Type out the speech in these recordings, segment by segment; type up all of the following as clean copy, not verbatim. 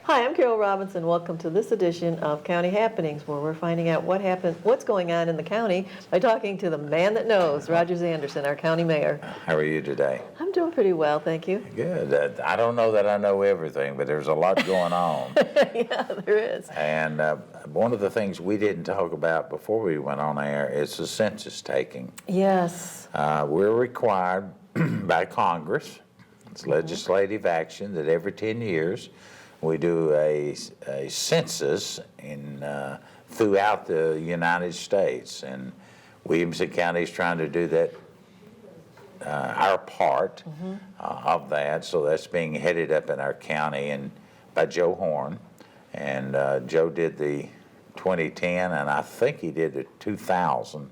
Hi, I'm Carole Robinson. Welcome to this edition of County Happenings, where we're finding out what's going on in the county by talking to the man that knows, Roger Zanderson, our county mayor. How are you today? I'm doing pretty well, thank you. Good. I don't know that I know everything, but there's a lot going on. Yeah, there is. And one of the things we didn't talk about before we went on air is the census taking. Yes. We're required by Congress, it's legislative action, that every 10 years we do a census throughout the United States. And Williamson County is trying to do that, our part of that. So that's being headed up in our county and by Joe Horn. And Joe did the 2010, and I think he did the 2000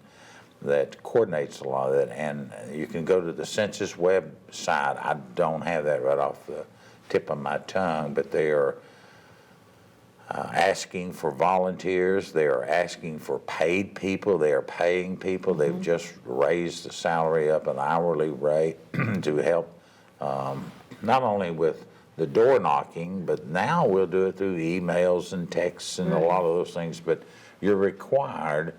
that coordinates a lot of that. And you can go to the census website. I don't have that right off the tip of my tongue, but they are asking for volunteers. They are asking for paid people. They are paying people. They've just raised the salary up an hourly rate to help not only with the door knocking, but now we'll do it through emails and texts and a lot of those things. But you're required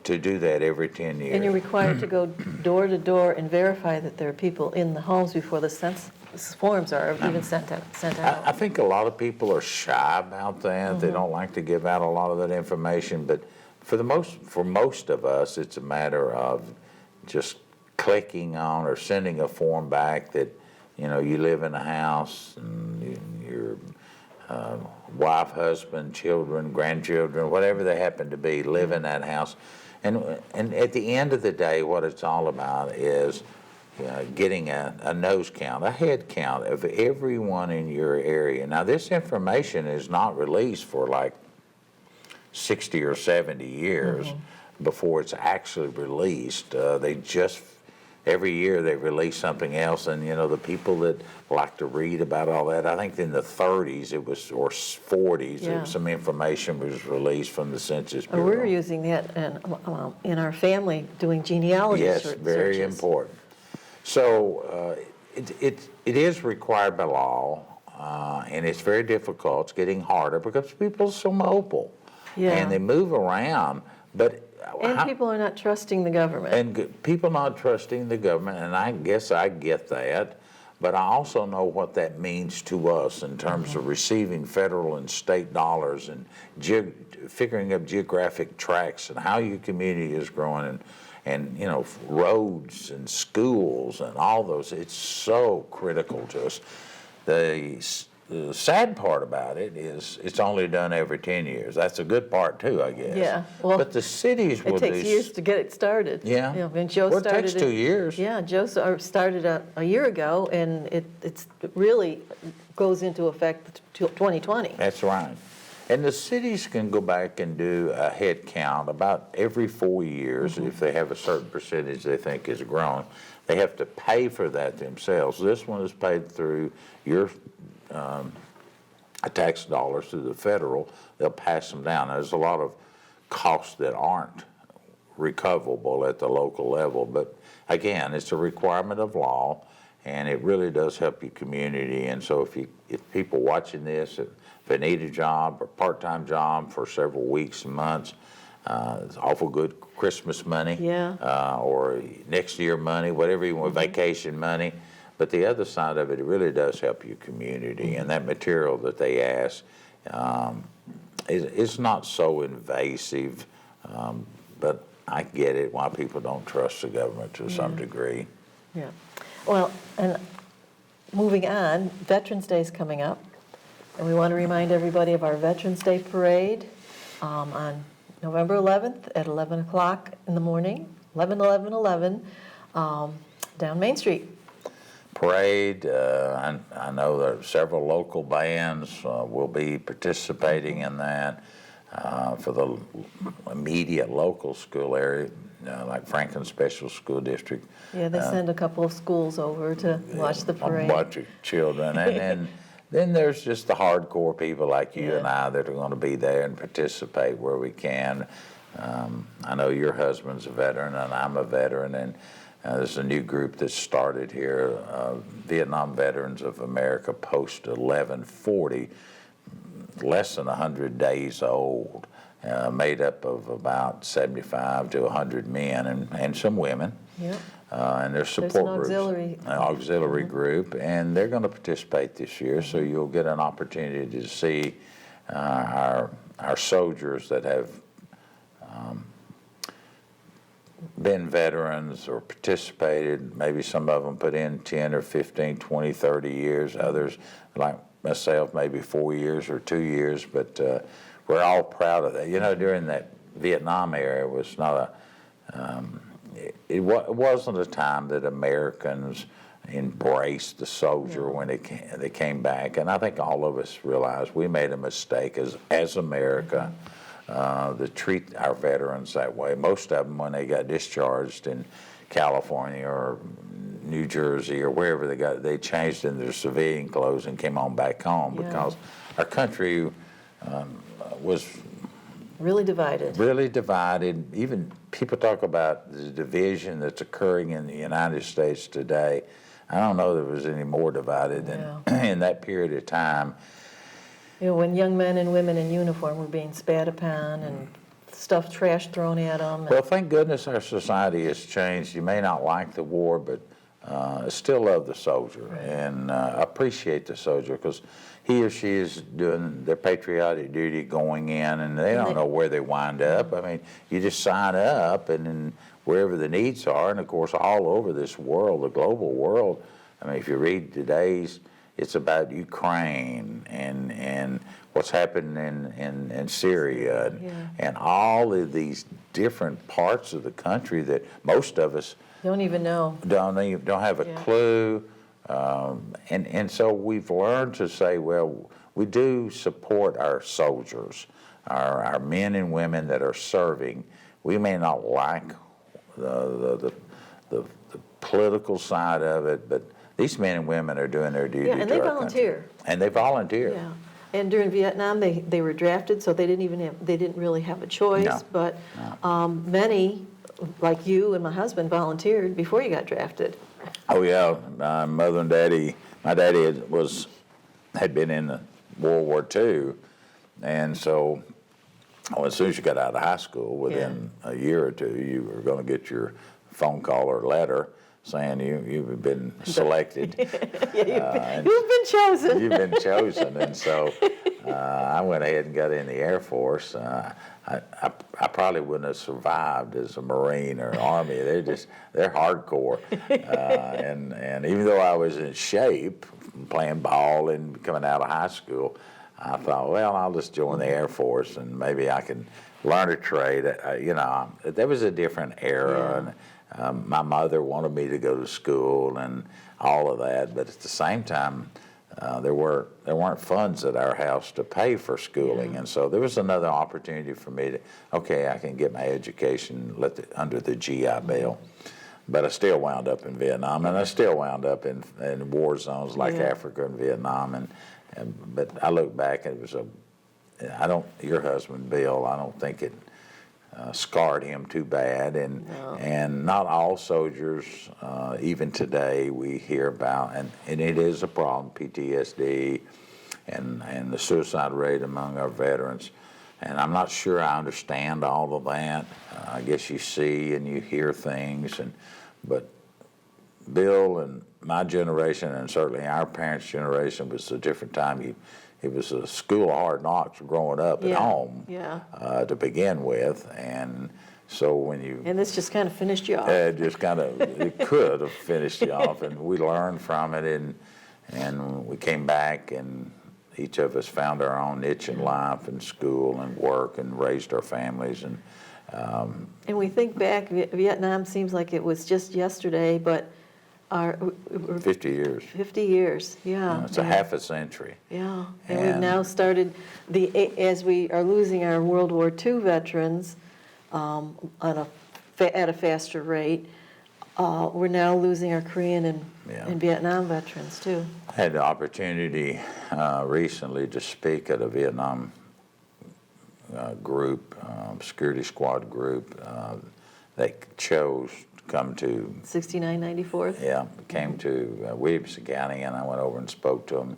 to do that every 10 years. And you're required to go door to door and verify that there are people in the homes before the census forms are even sent out. I think a lot of people are shy about that. They don't like to give out a lot of that information, but for most of us, it's a matter of just clicking on or sending a form back that, you know, you live in a house and your wife, husband, children, grandchildren, whatever they happen to be, live in that house. And at the end of the day, what it's all about is getting a nose count, a head count of everyone in your area. Now, this information is not released for like 60 or 70 years before it's actually released. Every year they release something else, and you know, the people that like to read about all that, I think in the 30s it was, or 40s, some information was released from the Census Bureau. We're using that in our family, doing genealogy searches. Yes, very important. So it is required by law, and it's very difficult. It's getting harder because people are so mobile, and they move around. But people are not trusting the government. And people not trusting the government, and I guess I get that. But I also know what that means to us in terms of receiving federal and state dollars and figuring up geographic tracts and how your community is growing and you know, roads and schools and all those. It's so critical to us. The sad part about it is it's only done every 10 years. That's a good part too, I guess. Yeah. Well, but the cities will do. It takes years to get it started. Yeah. You know, and Joe well, started it takes 2 years. Yeah, Joe started a year ago, and it really goes into effect 2020. That's right. And the cities can go back and do a head count about every 4 years if they have a certain percentage they think is grown. They have to pay for that themselves. This one is paid through your tax dollars through the federal. They'll pass them down. There's a lot of costs that aren't recoverable at the local level, but again, it's a requirement of law, and it really does help your community. And so if people watching this, if they need a job or part-time job for several weeks and months, it's awful good Christmas money, or next year money, whatever you want, vacation money. But the other side of it, it really does help your community, and that material that they ask is not so invasive, but I get it why people don't trust the government to some degree. Yeah. Well, and moving on, Veterans Day is coming up, and we want to remind everybody of our Veterans Day Parade on November 11th at 11 o'clock in the morning, 11 down Main Street. Parade, I know there are several local bands will be participating in that for the immediate local school area, like Franklin Special School District. Yeah, they send a couple of schools over to watch the parade. A bunch of children, and then there's just the hardcore people like you and I that are going to be there and participate where we can. I know your husband's a veteran and I'm a veteran, and there's a new group that started here, Vietnam Veterans of America Post 1140. less than 100 days old, made up of about 75 to 100 men and some women. Yeah. And there's There's support an groups, auxiliary. an auxiliary group, and they're going to participate this year. So you'll get an opportunity to see our soldiers that have been veterans or participated. Maybe some of them put in 10 or 15, 20, 30 years. Others, like myself, maybe 4 years or 2 years. But we're all proud of that. You know, during that Vietnam era, it was not it wasn't a time that Americans embraced the soldier when they came back. And I think all of us realized we made a mistake as America. To treat our veterans that way. Most of them, when they got discharged in California or New Jersey or wherever they changed in their civilian clothes and came on back home because our country was Really divided. really divided. Even people talk about the division that's occurring in the United States today. I don't know that it was any more divided than in that period of time. You know, when young men and women in uniform were being spat upon and stuff, trash thrown at them. Well, thank goodness our society has changed. You may not like the war, but still love the soldier and appreciate the soldier because he or she is doing their patriotic duty going in, and they don't know where they wind up. I mean, you just sign up, and then wherever the needs are, and of course, all over this world, the global world. I mean, if you read today's, it's about Ukraine and what's happening in Syria and all of these different parts of the country that most of us Don't even know. don't have a clue. And so we've learned to say, well, we do support our soldiers, our men and women that are serving. We may not like the political side of it, but these men and women are doing their duty Yeah, and to they our volunteer. country. And they volunteer. Yeah. And during Vietnam, they were drafted, so they didn't really have a choice. No. But many, like you and my husband, volunteered before you got drafted. Oh yeah, my mother and daddy. My daddy had been in the World War II, and so as soon as you got out of high school, within a year or two, you were going to get your phone call or letter saying you've been selected. You've been chosen. You've been chosen, and so I went ahead and got in the Air Force. I probably wouldn't have survived as a Marine or Army. They're hardcore, and even though I was in shape, playing ball and coming out of high school, I thought, well, I'll just join the Air Force and maybe I can learn a trade. There was a different era. And, my mother wanted me to go to school and all of that, but at the same time, there weren't funds at our house to pay for schooling, and so there was another opportunity for me to, I can get my education under the GI Bill. But I still wound up in Vietnam, and I still wound up in war zones like Africa and Vietnam, but I look back, and it was your husband, Bill, I don't think it scarred him too bad, and not all soldiers, even today, we hear about, and it is a problem, PTSD, and the suicide rate among our veterans. And I'm not sure I understand all of that. I guess you see and you hear things, but Bill and my generation, and certainly our parents' generation, was a different time. It was a school of hard knocks growing up at home to begin with, and so when you... And this just kind of finished you off. It could have finished you off, and we learned from it, and we came back, and each of us found our own niche in life and school and work and raised our families. And we think back, Vietnam seems like it was just yesterday, but 50 years. 50 years, yeah. It's a half a century. Yeah, and we've now started, as we are losing our World War II veterans at a faster rate, we're now losing our Korean and Vietnam veterans too. I had the opportunity recently to speak at a Vietnam group, security squad group. They chose to come to 6994th? Yeah, came to Williamson County, and I went over and spoke to them.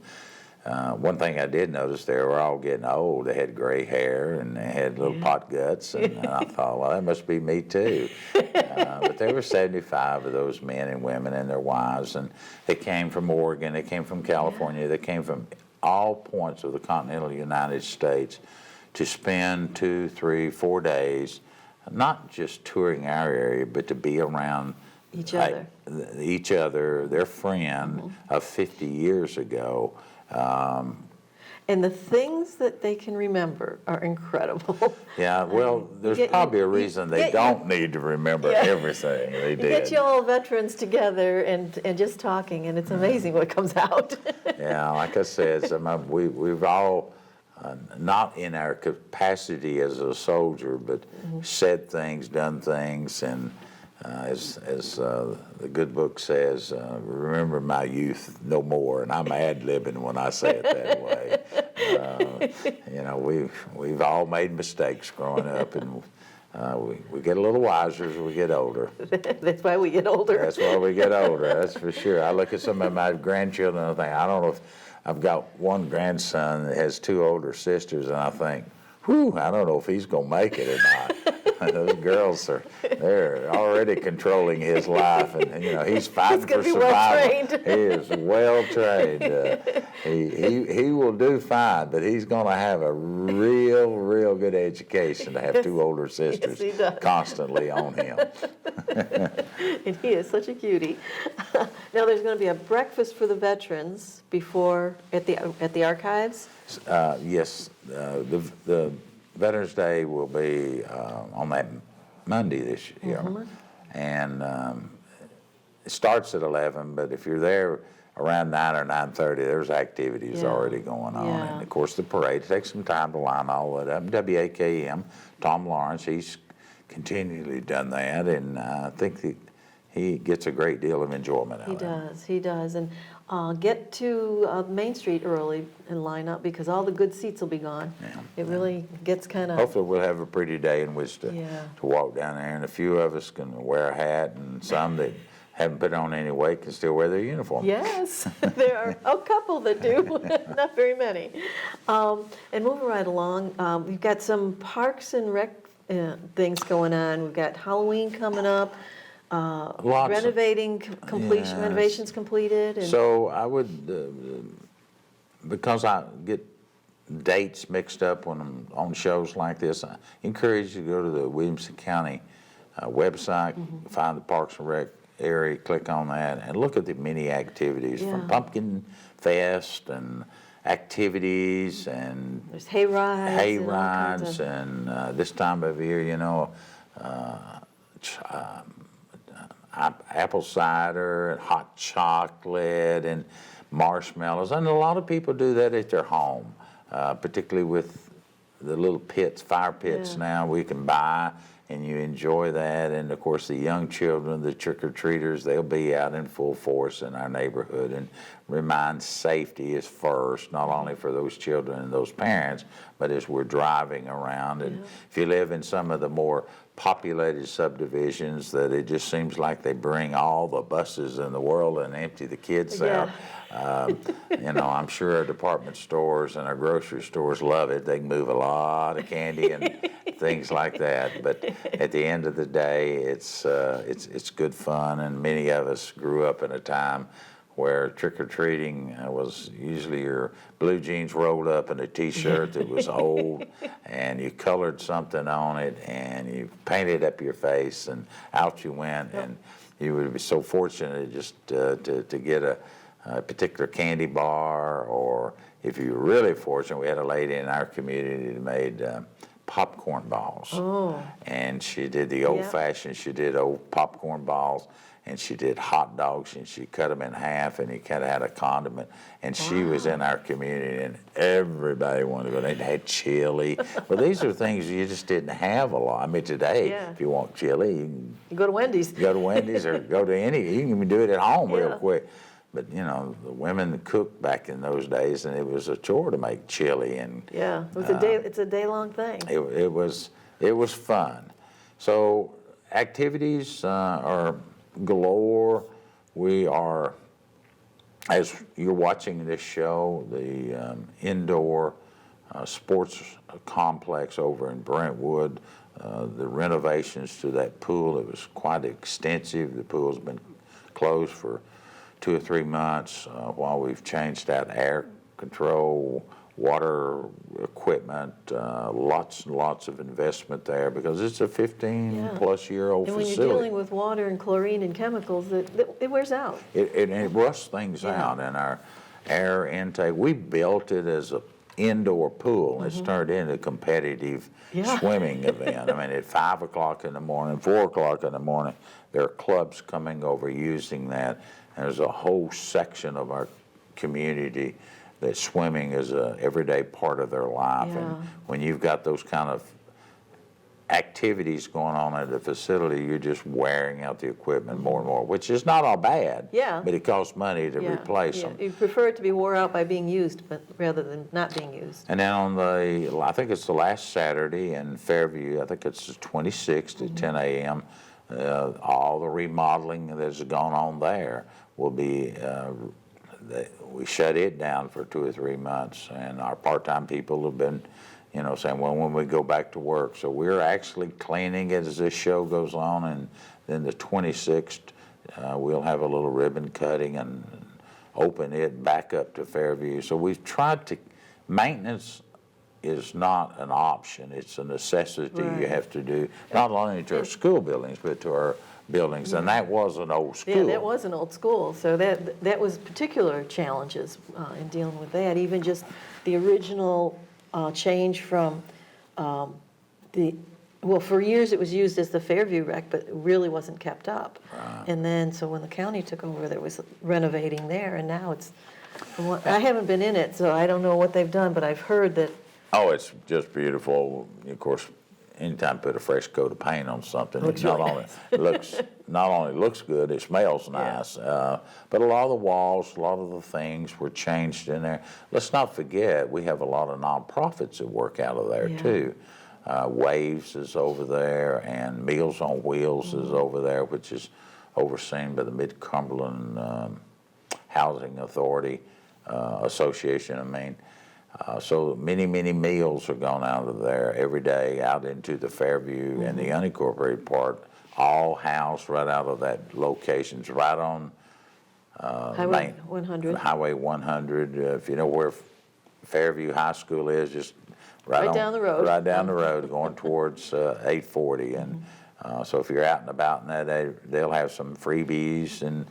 One thing I did notice, they were all getting old. They had gray hair and they had little pot guts, and I thought, well, that must be me too. But there were 75 of those men and women and their wives, and they came from Oregon, they came from California, they came from all points of the continental United States to spend 2, 3, 4 days, not just touring our area, but to be around Each other. each other, their friend of 50 years ago. And the things that they can remember are incredible. Yeah, well, there's probably a reason they don't need to remember everything they did. You get you all veterans together and just talking, and it's amazing what comes out. Yeah, like I said, we've all, not in our capacity as a soldier, but said things, done things, and as the good book says, remember my youth no more, and I'm ad-libbing when I say it that way. You know, we've all made mistakes growing up, and we get a little wiser as we get older. That's why we get older. That's why we get older, that's for sure. I look at some of my grandchildren and I think, I don't know if I've got one grandson that has 2 older sisters, and I think, whew, I don't know if he's going to make it or not. Those girls they're already controlling his life, and you know, he's fighting for survival. He is well trained. He will do fine, but he's going to have a real good education to have 2 older sisters constantly on him. And he is such a cutie. Now there's going to be a breakfast for the veterans before at the archives. Yes, the Veterans Day will be on that Monday this year, and it starts at 11. But if you're there around 9 or 9:30, there's activities already going on, and of course the parade takes some time to line all that up. WAKM, Tom Lawrence, he's continually done that, and I think he gets a great deal of enjoyment out of it. He does, and get to Main Street early and line up because all the good seats will be gone. It really gets kind of... Hopefully we'll have a pretty day in which to walk down there, and a few of us can wear a hat, and some that haven't put on any weight can still wear their uniform. Yes, there are a couple that do, not very many. And moving right along, we've got some parks and rec things going on. We've got Halloween coming up. Renovations completed. And so I would, because I get dates mixed up when I'm on shows like this, I encourage you to go to the Williamson County website, find the Parks and Rec area, click on that, and look at the many activities from Pumpkin Fest and activities, and there's hay rides, and this time of year, you know, apple cider and hot chocolate and marshmallows, and a lot of people do that at their home, particularly with the little pits, fire pits now we can buy, and you enjoy that. And of course the young children, the trick-or-treaters, they'll be out in full force in our neighborhood, and remind safety is first, not only for those children and those parents, but as we're driving around. And if you live in some of the more populated subdivisions, that it just seems like they bring all the buses in the world and empty the kids out. You know, I'm sure our department stores and our grocery stores love it. They can move a lot of candy and things like that. But at the end of the day, it's good fun, and many of us grew up in a time where trick-or-treating was usually your blue jeans rolled up in a T-shirt that was old, and you colored something on it, and you painted up your face, and out you went, and you would be so fortunate just to get a particular candy bar, or if you were really fortunate, we had a lady in our community that made popcorn balls. And she did the old-fashioned, she did old popcorn balls, and she did hot dogs, and she cut them in half, and he kind of had a condiment. And she was in our community, and everybody wanted to go. They had chili. Well, these are things you just didn't have a lot. I mean, today, if you want chili, you go to Wendy's. Go to Wendy's or go to any. You can even do it at home real quick. But you know, the women cooked back in those days, and it was a chore to make chili. And it was a day. It's a day-long thing. It was fun. So activities are galore. We are as you're watching this show, the indoor sports complex over in Brentwood, the renovations to that pool, it was quite extensive. The pool's been closed for 2 or 3 months while we've changed out air control, water equipment, lots and lots of investment there because it's a 15-plus-year-old And when facility. you're dealing with water and chlorine and chemicals, it wears out. It rusts things out, and our air intake, we built it as a indoor pool. It's turned into a competitive swimming event. I mean, at 5 o'clock in the morning, 4 o'clock in the morning, there are clubs coming over using that. And there's a whole section of our community that swimming is a everyday part of their life. And when you've got those kind of activities going on at the facility, you're just wearing out the equipment more and more, which is not all bad. But it costs money to replace them. You prefer it to be wore out by being used, but rather than not being used. And then on I think it's the last Saturday in Fairview, I think it's the 26th at 10 a.m., all the remodeling that's gone on there will be, we shut it down for 2 or 3 months, and our part-time people have been saying, well, when we go back to work. So we're actually cleaning it as this show goes on, and then the 26th, we'll have a little ribbon cutting and open it back up to Fairview. So we've tried to, maintenance is not an option, it's a necessity you have to do, not only to our school buildings, but to our buildings, and that was an old school. Yeah, that was an old school, so that was particular challenges in dealing with that, even just the original change from for years it was used as the Fairview Rec, but it really wasn't kept up. And then, so when the county took over, there was renovating there, and now it's, I haven't been in it, so I don't know what they've done, but I've heard that. Oh, it's just beautiful. Of course, anytime you put a fresh coat of paint on something, it not only looks good, it smells nice. But a lot of the walls, a lot of the things were changed in there. Let's not forget, we have a lot of nonprofits that work out of there too. Waves is over there, and Meals on Wheels is over there, which is overseen by the Mid-Cumberland Housing Authority Association, I mean. So many meals are going out of there every day out into the Fairview and the unincorporated part, all housed right out of that location. It's right on Highway 100. Highway 100. If you know where Fairview High School is, just right down the road. Right down the road, going towards 840. And so if you're out and about in that area, they'll have some freebies and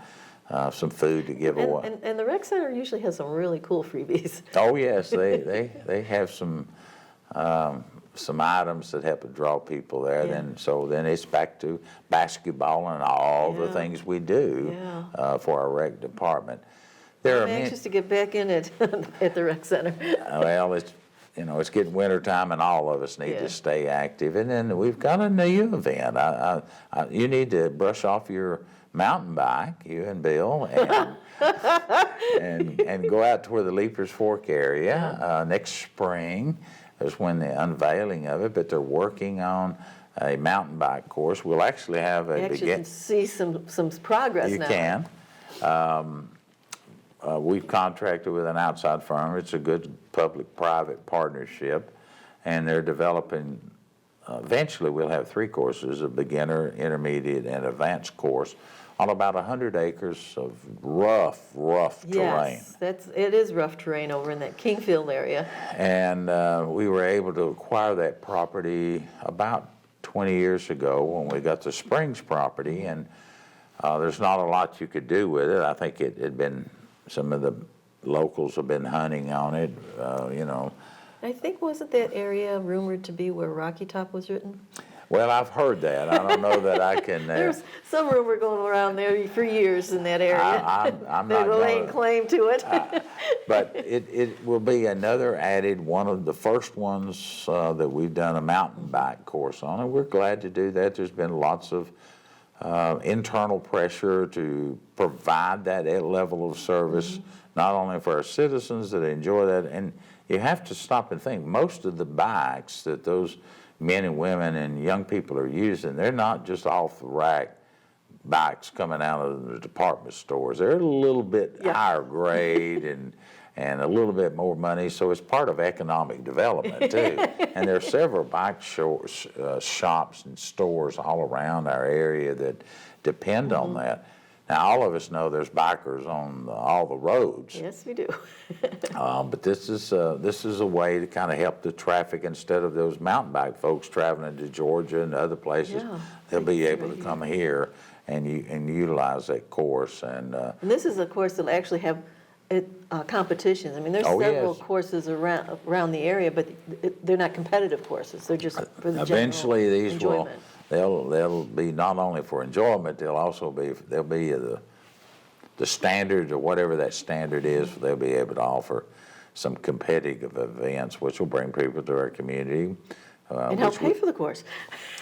some food to give away. And the rec center usually has some really cool freebies. Oh yes, they have some items that help to draw people there. Then it's back to basketball and all the things we do for our rec department. I'm anxious to get back in it at the rec center. Well, it's getting winter time, and all of us need to stay active. And then we've got a new event. You need to brush off your mountain bike, you and Bill, and go out to where the Leapers Fork area next spring is when the unveiling of it. But they're working on a mountain bike course. We'll actually have a you can see some progress now. You can. We've contracted with an outside firm. It's a good public-private partnership, and they're developing. Eventually, we'll have 3 courses: a beginner, intermediate, and advanced course on about 100 acres of rough terrain. Yes, it is rough terrain over in that Kingfield area. And we were able to acquire that property about 20 years ago when we got the Springs property, and there's not a lot you could do with it. I think it had been, some of the locals have been hunting on it, I think, wasn't that area rumored to be where Rocky Top was written? Well, I've heard that. I don't know that I can. There's some rumor going around there for years in that area. I'm They're not laying claim to it. But it will be another added, one of the first ones that we've done a mountain bike course on, and we're glad to do that. There's been lots of internal pressure to provide that level of service, not only for our citizens that enjoy that, and you have to stop and think, most of the bikes that those men and women and young people are using, they're not just off the rack bikes coming out of the department stores. They're a little bit higher grade and a little bit more money, so it's part of economic development too. And there are several bike shops and stores all around our area that depend on that. Now, all of us know there's bikers on all the roads. Yes, we do. But this is a way to kind of help the traffic instead of those mountain bike folks traveling to Georgia and other places. Yeah, They'll be able to come here and utilize that course. And this is a course that'll actually have competitions. I mean, there's several courses around the area, but they're not competitive courses. They're just for the eventually general these enjoyment. they'll be not only for enjoyment, they'll be the standard or whatever that standard is. They'll be able to offer some competitive events, which will bring people to our community. And help pay for the course.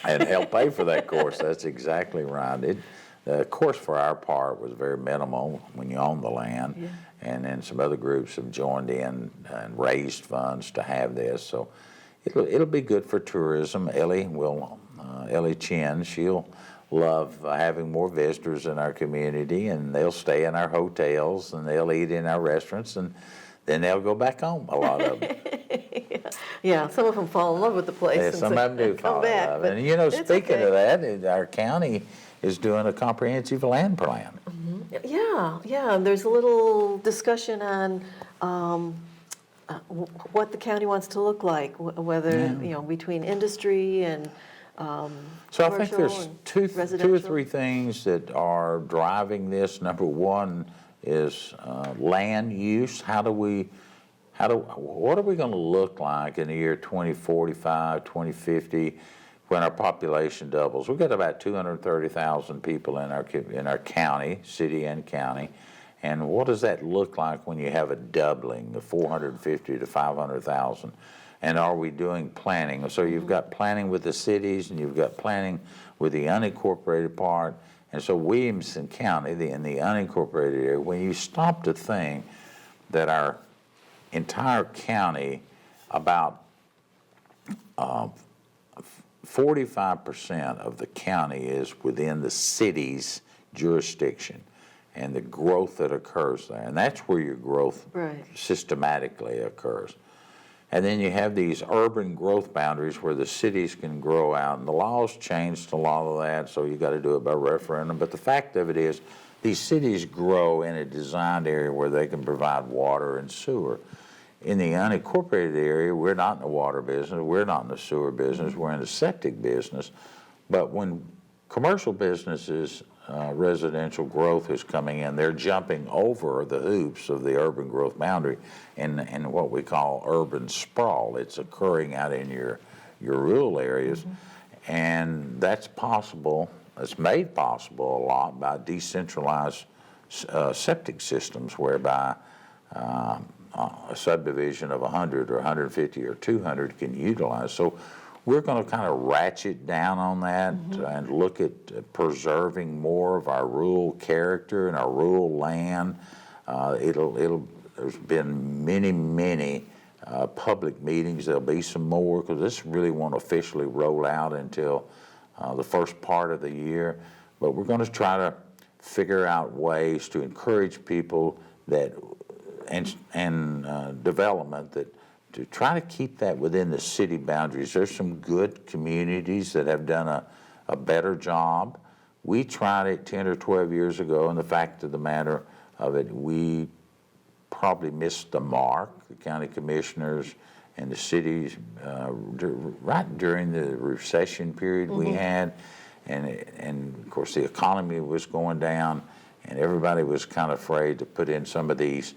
And help pay for that course. That's exactly right. The course for our part was very minimal when you own the land, and then some other groups have joined in and raised funds to have this. So it'll be good for tourism. Ellie Chin, she'll love having more visitors in our community, and they'll stay in our hotels and they'll eat in our restaurants, and then they'll go back home. A lot of them. Yeah, some of them fall in love with the place. Yeah, some of them do fall in love. And speaking of that, our county is doing a comprehensive land plan. Yeah. There's a little discussion on what the county wants to look like, whether between industry and so I think there's commercial two or three things that are driving this. Number one is land use. What are we going to look like in the year 2045, 2050? When our population doubles? We've got about 230,000 people in our county, city and county, and what does that look like when you have a doubling of 450 to 500,000? And are we doing planning? So you've got planning with the cities, and you've got planning with the unincorporated part, and so Williamson County, in the unincorporated area, when you stop to think that our entire county, about 45% of the county is within the city's jurisdiction, and the growth that occurs there. And that's where your growth systematically occurs. And then you have these urban growth boundaries where the cities can grow out, and the laws changed a lot of that, so you got to do it by referendum. But the fact of it is, these cities grow in a designed area where they can provide water and sewer. In the unincorporated area, we're not in the water business, we're not in the sewer business, we're in the septic business. But when commercial businesses, residential growth is coming in, they're jumping over the hoops of the urban growth boundary in what we call urban sprawl. It's occurring out in your rural areas, and that's possible. It's made possible a lot by decentralized septic systems, whereby a subdivision of 100 or 150 or 200 can utilize. So we're going to kind of ratchet down on that and look at preserving more of our rural character and our rural land. There's been many public meetings. There'll be some more, because this really won't officially roll out until the first part of the year. But we're going to try to figure out ways to encourage people and development to try to keep that within the city boundaries. There's some good communities that have done a better job. We tried it 10 or 12 years ago, and the fact of the matter of it, we probably missed the mark, the county commissioners and the cities, right during the recession period we had, and of course the economy was going down, and everybody was kind of afraid to put in some of these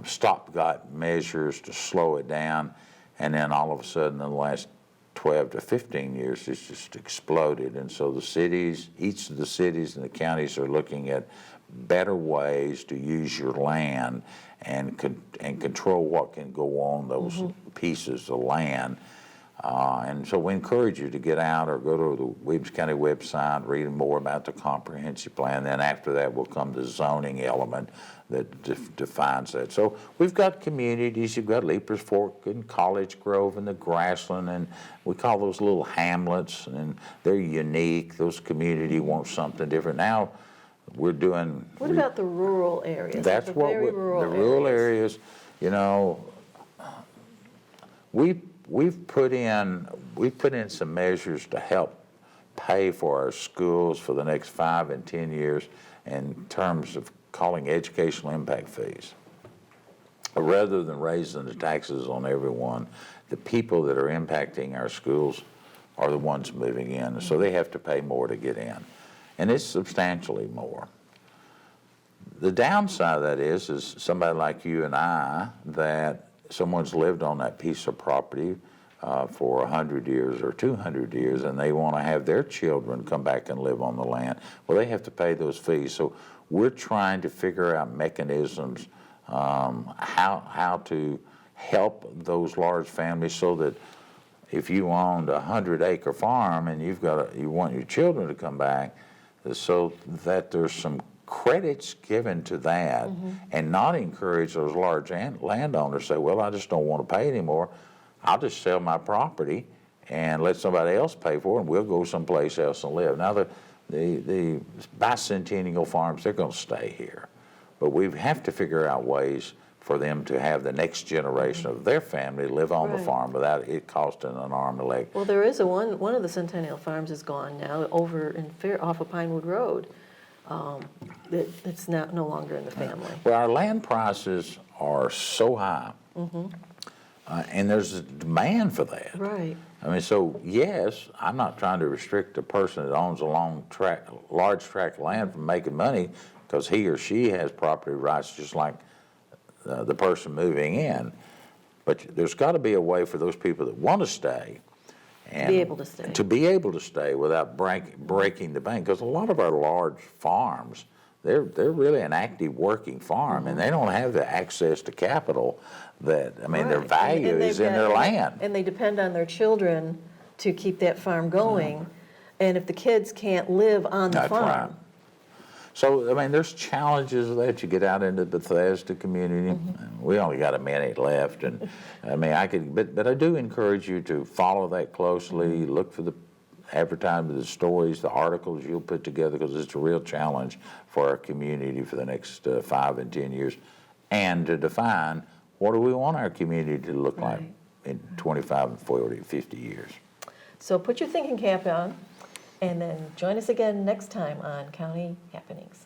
stopgap measures to slow it down, and then all of a sudden in the last 12 to 15 years it's just exploded. And so the cities, each of the cities and the counties are looking at better ways to use your land and control what can go on those pieces of land. And so we encourage you to get out or go to the Williamson County website, read more about the comprehensive plan. Then after that will come the zoning element that defines that. So we've got communities. You've got Leapers Fork and College Grove and the Grassland, and we call those little hamlets, and they're unique. Those community want something different. Now we're doing. What about the rural areas? That's the what very the rural rural areas. You know, we've put in some measures to help pay for our schools for the next 5 and 10 years in terms of calling educational impact fees. Rather than raising the taxes on everyone, the people that are impacting our schools are the ones moving in, so they have to pay more to get in, and it's substantially more. The downside of that is somebody like you and I, that someone's lived on that piece of property for 100 years or 200 years, and they want to have their children come back and live on the land. Well, they have to pay those fees. So we're trying to figure out mechanisms how to help those large families, so that if you owned a 100-acre farm and you want your children to come back, so that there's some credits given to that, and not encourage those large landowners to say, well, I just don't want to pay anymore. I'll just sell my property and let somebody else pay for it, and we'll go someplace else and live. Now, the bicentennial farms, they're going to stay here. But we have to figure out ways for them to have the next generation of their family live on the farm without it costing an arm and a leg. Well, there is one of the Centennial Farms is gone now, over in off of Pinewood Road. It's no longer in the family. Well, our land prices are so high, and there's a demand for that. Right. I mean, so yes, I'm not trying to restrict a person that owns a large tract of land from making money, because he or she has property rights just like the person moving in. But there's got to be a way for those people that want to stay and to be able to stay without breaking the bank. Because a lot of our large farms, they're really an active working farm, and they don't have the access to capital that, I mean, their value is in their land. And they depend on their children to keep that farm going. And if the kids can't live on the farm. Right. So, I mean, there's challenges that you get out into the Bethesda community. We only got a minute left, and I mean, but I do encourage you to follow that closely. Look for the advertisement, the stories, the articles you'll put together, because it's a real challenge for our community for the next 5 and 10 years, and to define what do we want our community to look like in 25 and 40, 50 years. So put your thinking cap on, and then join us again next time on County Happenings.